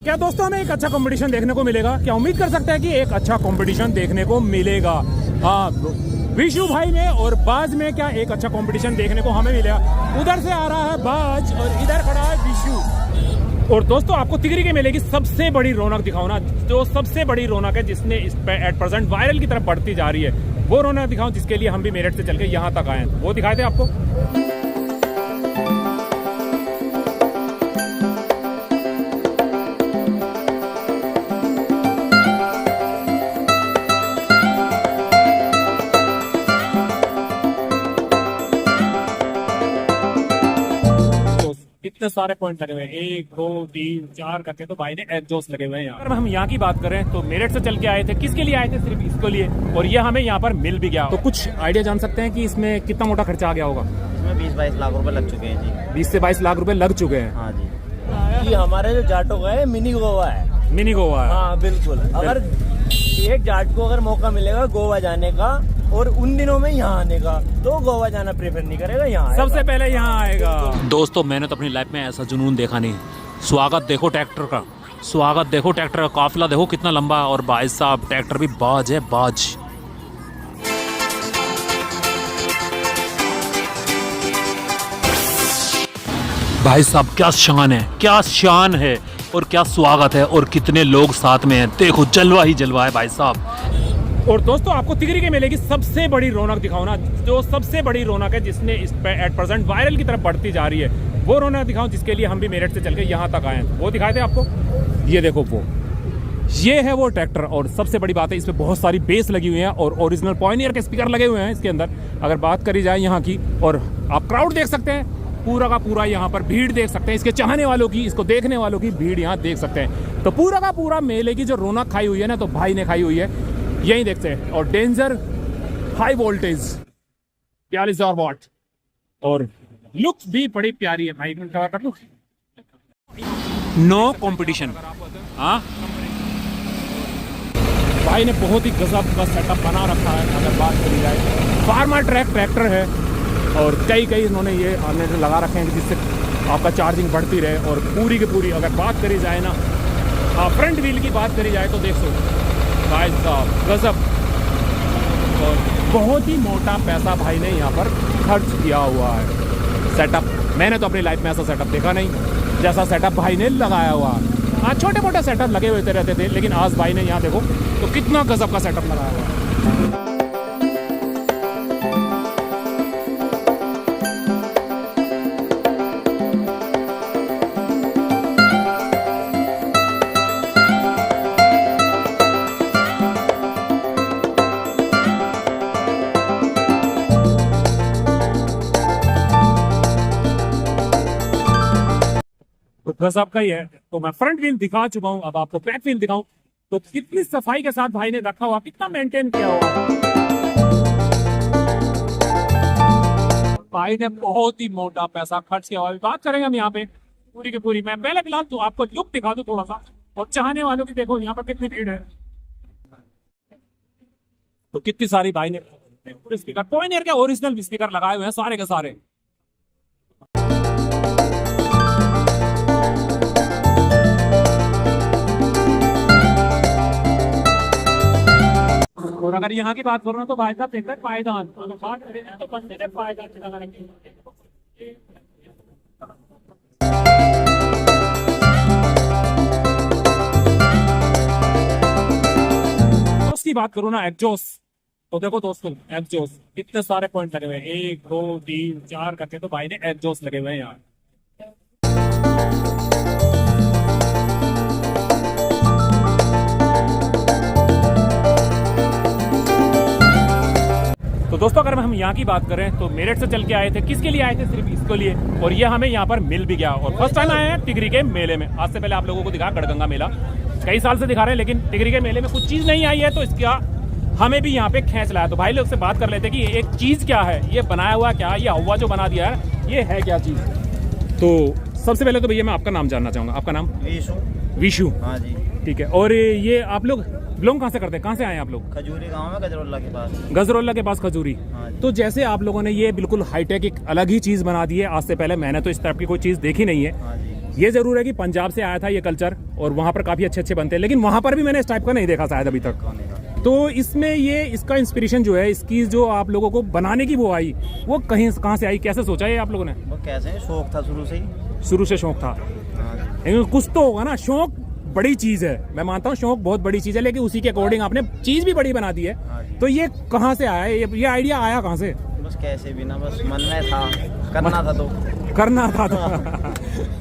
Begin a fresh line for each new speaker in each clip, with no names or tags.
क्या दोस्तों हमें एक अच्छा कंपटीशन देखने को मिलेगा? क्या उम्मीद कर सकते हैं कि एक अच्छा कंपटीशन देखने को मिलेगा? हाँ, विशु भाई में और बाज में क्या एक अच्छा कंपटीशन देखने को हमें मिलेगा? उधर से आ रहा है बाज और इधर खड़ा है विशु। और दोस्तों आपको तिगरी के मेले की सबसे बड़ी रौनक दिखाओ ना, जो सबसे बड़ी रौनक है जिसने इस पे एट प्रेजेंट वायरल की तरफ बढ़ती जा रही है, वो रौनक दिखाऊं जिसके लिए हम भी मेरठ से चल के यहाँ तक आए हैं। वो दिखाए थे आपको। इतने सारे पॉइंट लगे हुए हैं, 1 2 3 4 करके, तो भाई ने एग्जॉस्ट लगे हुए हैं यहाँ। अगर हम यहाँ की बात करें तो मेरठ से चल के आए थे, किसके लिए आए थे? सिर्फ इसके लिए, और ये हमें यहाँ पर मिल भी गया। तो कुछ आइडिया जान सकते हैं कि इसमें कितना मोटा खर्चा आ गया होगा?
इसमें 20-22 लाख रुपए लग चुके हैं जी।
20 से 22 लाख रुपए लग चुके हैं।
हाँ जी, हमारे जो जाटों का है मिनी गोवा है।
मिनी गोवा है।
हाँ बिल्कुल। अगर एक जाट को अगर मौका मिलेगा गोवा जाने का और उन दिनों में यहाँ आने का, तो गोवा जाना प्रेफर नहीं करेगा, यहाँ
सबसे पहले यहाँ आएगा। दोस्तों मैंने तो अपनी लाइफ में ऐसा जुनून देखा नहीं। स्वागत देखो ट्रैक्टर का, स्वागत देखो ट्रैक्टर का, काफिला देखो कितना लंबा, और भाई साहब ट्रैक्टर भी बाज है, बाज। भाई साहब क्या शान है, क्या शान है, और क्या स्वागत है, और कितने लोग साथ में हैं। देखो जलवा ही जलवा है भाई साहब। और दोस्तों आपको तिगरी के मेले की सबसे बड़ी रौनक दिखाओ ना, जो सबसे बड़ी रौनक है जिसने इस पे एट प्रेजेंट वायरल की तरफ बढ़ती जा रही है, वो रौनक दिखाऊं जिसके लिए हम भी मेरठ से चल के यहाँ तक आए हैं। वो दिखाए थे आपको। ये देखो, ये है वो ट्रैक्टर। और सबसे बड़ी बात है इसमें बहुत सारी बेस लगी हुई है और ओरिजिनल पॉइनियर के स्पीकर लगे हुए हैं इसके अंदर। अगर बात करी जाए यहाँ की, और आप क्राउड देख सकते हैं, पूरा का पूरा यहाँ पर भीड़ देख सकते हैं, इसके चाहने वालों की, इसको देखने वालों की भीड़ यहाँ देख सकते हैं। तो पूरा का पूरा मेले की जो रौनक खाई हुई है ना, तो भाई ने खाई हुई है, यही देखते हैं। और डेंजर हाई वोल्टेज 42,000 वाट, और लुक भी बड़ी प्यारी है भाई। No competition. हाँ भाई ने बहुत ही गजब का सेटअप बना रखा है। अगर बात करी जाए, फार्मा ट्रैक ट्रैक्टर है, और कई इन्होंने ये आने लगा रखे हैं जिससे आपका चार्जिंग बढ़ती रहे। और पूरी की पूरी अगर बात करी जाए ना, फ्रंट व्हील की बात करी जाए तो देख सकते भाई साहब गजब। और बहुत ही मोटा पैसा भाई ने यहाँ पर खर्च किया हुआ है। सेटअप मैंने तो अपनी लाइफ में ऐसा सेटअप देखा नहीं जैसा सेटअप भाई ने लगाया हुआ है। हाँ, छोटे मोटे सेटअप लगे हुए रहते थे, लेकिन आज भाई ने यहाँ देखो तो कितना गजब का सेटअप लगाया हुआ है। गजब का ही है। तो मैं फ्रंट व्हील दिखा चुका हूं, अब आपको बैक व्हील दिखाऊं तो कितनी सफाई के साथ भाई ने रखा हुआ, कितना मेंटेन किया हुआ। भाई ने बहुत ही मोटा पैसा खर्च किया हुआ। बात करेंगे हम यहाँ पे पूरी की पूरी। मैं पहले फिलहाल तो आपको लुक दिखा दूं थोड़ा सा, और चाहने वालों की देखो यहाँ पर कितनी भीड़ है। तो कितनी सारी भाई ने पूरे स्पीकर, पॉइनियर के ओरिजिनल स्पीकर लगाए हुए हैं सारे के सारे। और अगर यहाँ की बात करूँ तो भाई साहब देखते हैं पायदान, बात करें तो बंदे ने पायदान चला रखे। उसकी बात करूँ ना, एग्जॉस्ट, तो देखो दोस्तों एग्जॉस्ट इतने सारे पॉइंट लगे हुए हैं, 1 2 3 4 करके, तो भाई ने एग्जॉस्ट लगे हुए हैं यहाँ। तो दोस्तों अगर हम यहाँ की बात करें तो मेरठ से चल के आए थे, किसके लिए आए थे? सिर्फ इसके लिए, और ये हमें यहाँ पर मिल भी गया। और फर्स्ट टाइम आए हैं तिगरी के मेले में। आज से पहले आप लोगों को दिखा गढ़गंगा मेला, कई साल से दिखा रहे हैं, लेकिन तिगरी के मेले में कुछ चीज़ नहीं आई है, तो इसका हमें भी यहाँ पे खींच लाया। तो भाई लोग से बात कर लेते कि ये एक चीज़ क्या है, ये बनाया हुआ क्या, ये हवा जो बना दिया है ये है क्या चीज़। तो सबसे पहले तो भैया मैं आपका नाम जानना चाहूँगा। आपका नाम? विशु। हाँ जी ठीक है। और ये आप लोग बिलोंग कहाँ से करते हैं, कहाँ से आए हैं आप लोग?
खजूरी गांव में, गजरोला के पास।
गजरोला के पास खजूरी। हाँ। तो जैसे आप लोगों ने ये बिल्कुल हाईटेक एक अलग ही चीज़ बना दी है, आज से पहले मैंने तो इस टाइप की कोई चीज़ देखी नहीं है।
हाँ जी।
ये ज़रूर है कि पंजाब से आया था ये कल्चर और वहाँ पर काफ़ी अच्छे अच्छे बनते हैं, लेकिन वहाँ पर भी मैंने इस टाइप का नहीं देखा शायद अभी तक। तो इसमें ये इसका इंस्पिरेशन जो है, इसकी जो आप लोगों को बनाने की वो आई, वो कहाँ से आई, कैसे सोचा ये आप लोगों ने?
वो कैसे शौक था शुरू से ही।
शुरू से शौक था, लेकिन कुछ तो होगा ना। शौक बड़ी चीज़ है, मैं मानता हूँ शौक बहुत बड़ी चीज़ है, लेकिन उसी के अकॉर्डिंग आपने चीज़ भी बड़ी बना दी है। तो ये कहाँ से आया, ये आइडिया आया कहाँ से?
बस कैसे भी ना, बस मन में था, करना था तो
करना था तो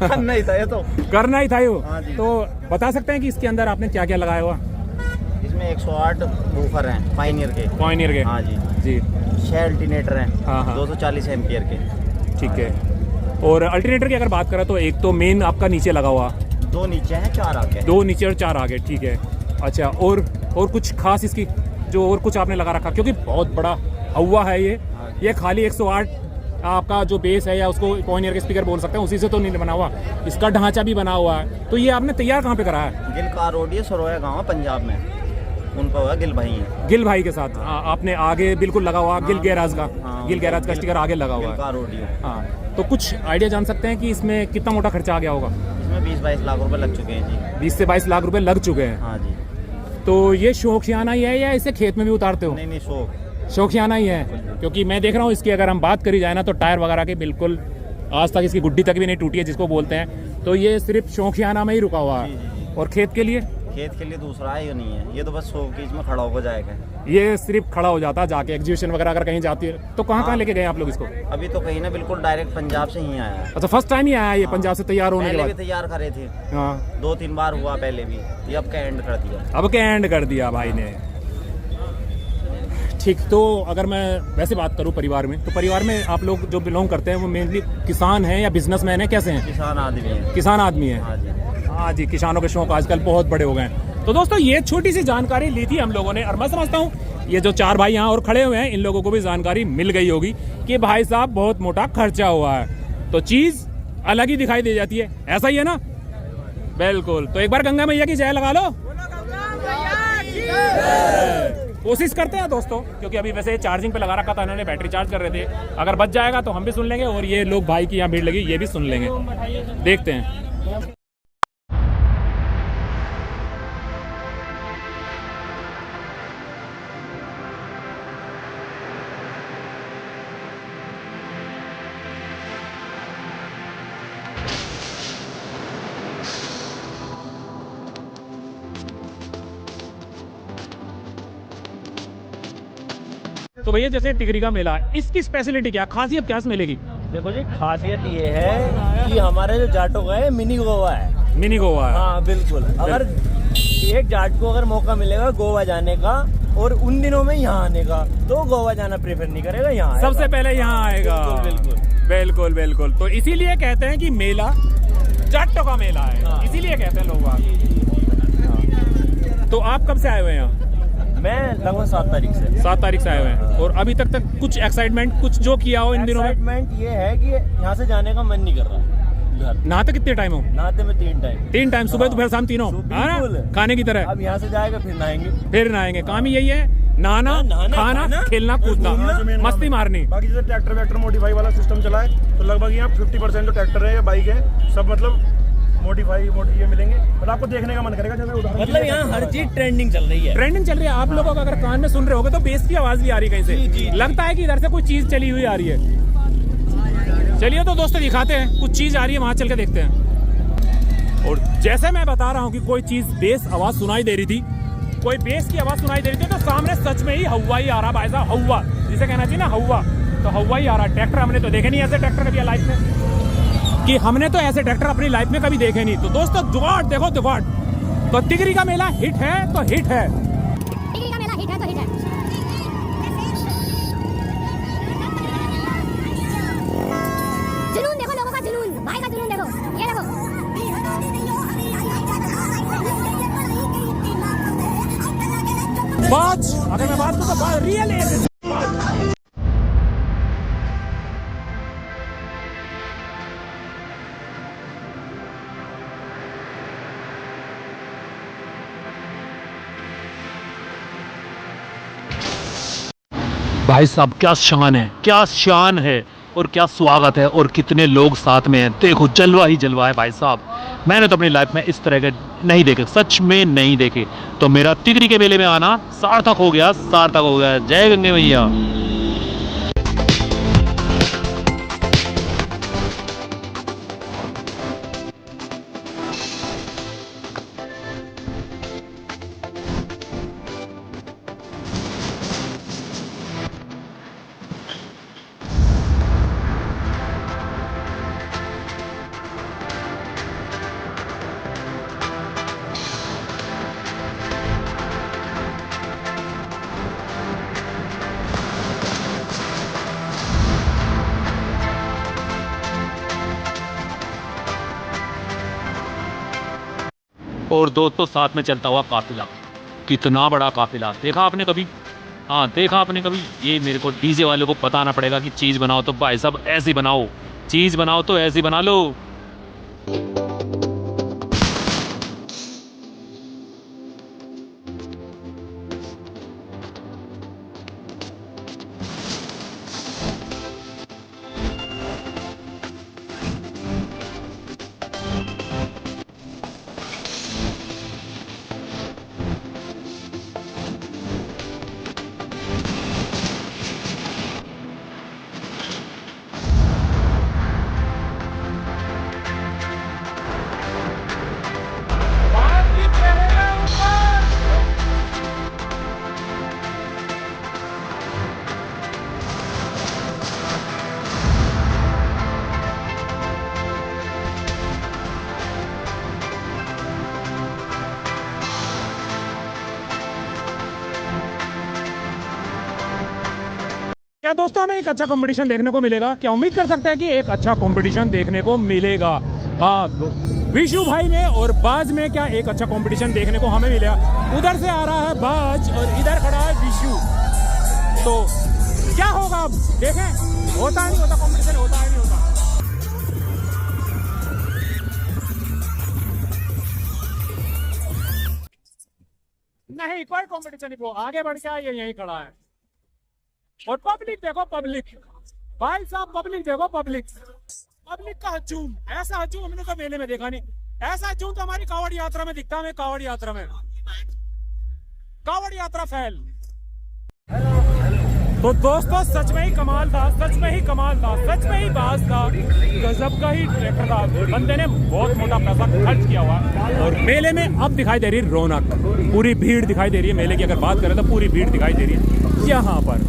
करना ही था ये तो।
करना ही था ये।
हाँ जी।
तो बता सकते हैं कि इसके अंदर आपने क्या क्या लगाया हुआ?
इसमें 108 वूफर हैं पायनियर के।
पॉइनियर के?
हाँ जी
जी।
6 अल्टरनेटर हैं,
हाँ, हाँ।
240 एम्पियर के।
ठीक है। और अल्टरनेटर की अगर बात करें तो एक तो मेन आपका नीचे लगा हुआ,
2 नीचे हैं 4 आगे।
2 नीचे और 4 आगे, ठीक है। अच्छा, और कुछ खास इसकी जो और कुछ आपने लगा रखा? क्योंकि बहुत बड़ा हवा है ये खाली 108 आपका जो बेस है या उसको पॉइनियर के स्पीकर बोल सकते हैं, उसी से तो नहीं बना हुआ, इसका ढांचा भी बना हुआ है। तो ये आपने तैयार कहाँ पे करा है?
गिल कार रोड, ये सरोया गाँव है पंजाब में, उनका हुआ गिल भाई है।
गिल भाई के साथ आपने आगे बिल्कुल लगा हुआ, गिल गैराज का,
हाँ,
गिल गैराज का स्टिकर आगे लगा हुआ
गिल
है।
कार रोड ही।
हाँ, तो कुछ आइडिया जान सकते हैं कि इसमें कितना मोटा खर्चा आ गया होगा?
इसमें 20-22 लाख रुपए लग चुके हैं जी।
20 से 22 लाख रुपए लग चुके हैं।
हाँ जी।
तो ये शौकियाना ही है या इसे खेत में भी उतारते हो?
नहीं शौक
शौकियाना ही है, क्योंकि मैं देख रहा हूँ इसकी अगर हम बात करी जाए ना तो टायर वगैरह की बिल्कुल आज तक इसकी गुड्डी तक भी नहीं टूटी है जिसको बोलते हैं। तो ये सिर्फ शौकियाना में ही रुका हुआ है। और खेत के लिए?
खेत के लिए दूसरा है, ये नहीं है, ये तो बस शौक में खड़ा हो जाएगा।
ये सिर्फ खड़ा हो जाता जाके एग्जीबिशन वगैरह अगर कहीं जाती है तो कहाँ लेके गए आप लोग इसको?
अभी तो कहीं ना, बिल्कुल डायरेक्ट पंजाब से ही आया है।
अच्छा, फर्स्ट टाइम ही आया ये पंजाब से तैयार होने के
पहले
बाद?
भी तैयार करे थे,
हाँ,
2-3 बार हुआ पहले भी, ये अब का एंड कर दिया।
अब के एंड कर दिया भाई ने। ठीक, तो अगर मैं वैसे बात करूं परिवार में, तो परिवार में आप लोग जो बिलोंग करते हैं वो मेनली किसान हैं या बिजनेसमैन है, कैसे हैं?
किसान आदमी है।
किसान आदमी है।
हाँ जी।
हाँ जी, किसानों के शौक आजकल बहुत बड़े हो गए हैं। तो दोस्तों ये छोटी सी जानकारी ली थी हम लोगों ने, और मैं समझता हूँ ये जो 4 भाई यहाँ और खड़े हुए हैं इन लोगों को भी जानकारी मिल गई होगी कि भाई साहब बहुत मोटा खर्चा हुआ है, तो चीज़ अलग ही दिखाई दे जाती है। ऐसा ही है ना? बिल्कुल। तो एक बार गंगा मैया की जय लगा लो। कोशिश करते हैं दोस्तों, क्योंकि अभी वैसे चार्जिंग पे लगा रखा था इन्होंने, बैटरी चार्ज कर रहे थे। अगर बच जाएगा तो हम भी सुन लेंगे, और ये लोग भाई की यहाँ भीड़ लगी ये भी सुन लेंगे। देखते हैं। तो भैया जैसे टिकरी का मेला, इसकी स्पेशलिटी क्या, खासियत क्या मिलेगी?
देखो जी, खासियत ये है कि हमारे जो जाटों का है मिनी गोवा है।
मिनी गोवा है।
हाँ बिल्कुल। अगर एक जाट को अगर मौका मिलेगा गोवा जाने का और उन दिनों में यहाँ आने का, तो गोवा जाना प्रेफर नहीं करेगा, यहाँ
सबसे पहले यहाँ आएगा।
बिल्कुल
बिल्कुल बिल्कुल। तो इसीलिए कहते हैं कि मेला जाटों का मेला है।
हाँ।
इसीलिए कहते हैं लोग। तो आप कब से आए हुए हैं यहाँ?
मैं लगभग 7 तारीख से।
7 तारीख से आए हुए हैं। और अभी तक कुछ एक्साइटमेंट कुछ जो किया हो इन दिनों में?
एक्साइटमेंट ये है कि यहाँ से जाने का मन नहीं कर रहा घर।
नहाते कितने टाइम हो?
नहाते में 3 टाइम।
3 टाइम, सुबह दोपहर शाम तीनों?
बिल्कुल।
खाने की तरह।
अब यहाँ से जाएगा फिर नहाएंगे।
फिर नहाएंगे। काम ही यही है, नहाना, खाना, खेलना, कूदना, मस्ती मारनी।
बाकी जैसे ट्रैक्टर वैक्टर मॉडिफाई वाला सिस्टम चला है, तो लगभग यहाँ 50% जो ट्रैक्टर है या बाइक है सब मतलब मॉडिफाई ये मिलेंगे, मतलब आपको देखने का मन करेगा। जैसे उदाहरण
मतलब यहाँ हर चीज ट्रेंडिंग चल रही है।
ट्रेंडिंग चल रही है। आप लोगों को अगर कान में सुन रहे होगे तो बेस की आवाज भी आ रही है कहीं से। लगता है कि इधर से कोई चीज चली हुई आ रही है। चलिए तो दोस्तों दिखाते हैं, कुछ चीज आ रही है, वहां चल के देखते हैं। और जैसे मैं बता रहा हूँ कि कोई चीज बेस आवाज सुनाई दे रही थी, कोई बेस की आवाज सुनाई दे रही थी, तो सामने सच में ही हवा ही आ रहा भाई साहब। हवा जिसे कहना चाहिए ना, हवा, तो हवा ही आ रहा। ट्रैक्टर हमने तो देखे नहीं ऐसे ट्रैक्टर कभी लाइफ में, कि हमने तो ऐसे ट्रैक्टर अपनी लाइफ में कभी देखे नहीं। तो दोस्तों जुगाड़ देखो, जुगाड़। तो टिकरी का मेला हिट है तो हिट है।
टिकरी का मेला हिट है तो हिट है। जुनून देखो लोगों का, जुनून भाई का जुनून देखो, ये देखो।
बात अगर मैं बात करूं तो बात रियल है। भाई साहब क्या शान है, क्या शान है। और क्या स्वागत है और कितने लोग साथ में हैं। देखो जलवा ही जलवा है भाई साहब। मैंने तो अपनी लाइफ में इस तरह के नहीं देखे, सच में नहीं देखे। तो मेरा तिगरी के मेले में आना सार्थक हो गया, सार्थक हो गया। जय गंगे मैया। और दोस्तों साथ में चलता हुआ काफिला, कितना बड़ा काफिला देखा आपने कभी? हाँ देखा आपने कभी? ये मेरे को डीजे वालों को बताना पड़ेगा कि चीज़ बनाओ तो भाई साहब ऐसी बनाओ, चीज़ बनाओ तो ऐसी बना लो।
क्या दोस्तों हमें एक अच्छा कंपटीशन देखने को मिलेगा? क्या उम्मीद कर सकते हैं कि एक अच्छा कंपटीशन देखने को मिलेगा? हाँ, विशु भाई में और बाज में क्या एक अच्छा कंपटीशन देखने को हमें मिलेगा? उधर से आ रहा है बाज और इधर खड़ा है विशु। तो क्या होगा अब देखें, होता नहीं होता कंपटीशन, होता है नहीं होता। नहीं कोई कंपटीशन नहीं, वो आगे बढ़ के आइए, यहीं खड़ा है। और पब्लिक देखो, पब्लिक भाई साहब, पब्लिक देखो, पब्लिक का हजूम, ऐसा हजूम हमने तो मेले में देखा नहीं। ऐसा हजूम तो हमारी कावड़ यात्रा में दिखता है। कावड़ यात्रा में, कावड़ यात्रा फैल। तो दोस्तों सच में ही कमाल था, सच में ही कमाल था, सच में ही बाज था, गजब का ही ट्रैक्टर था। बंदे ने बहुत मोटा पैसा खर्च किया हुआ। और मेले में अब दिखाई दे रही है रौनक, पूरी भीड़ दिखाई दे रही है। मेले की अगर बात करें तो पूरी भीड़ दिखाई दे रही है यहाँ पर।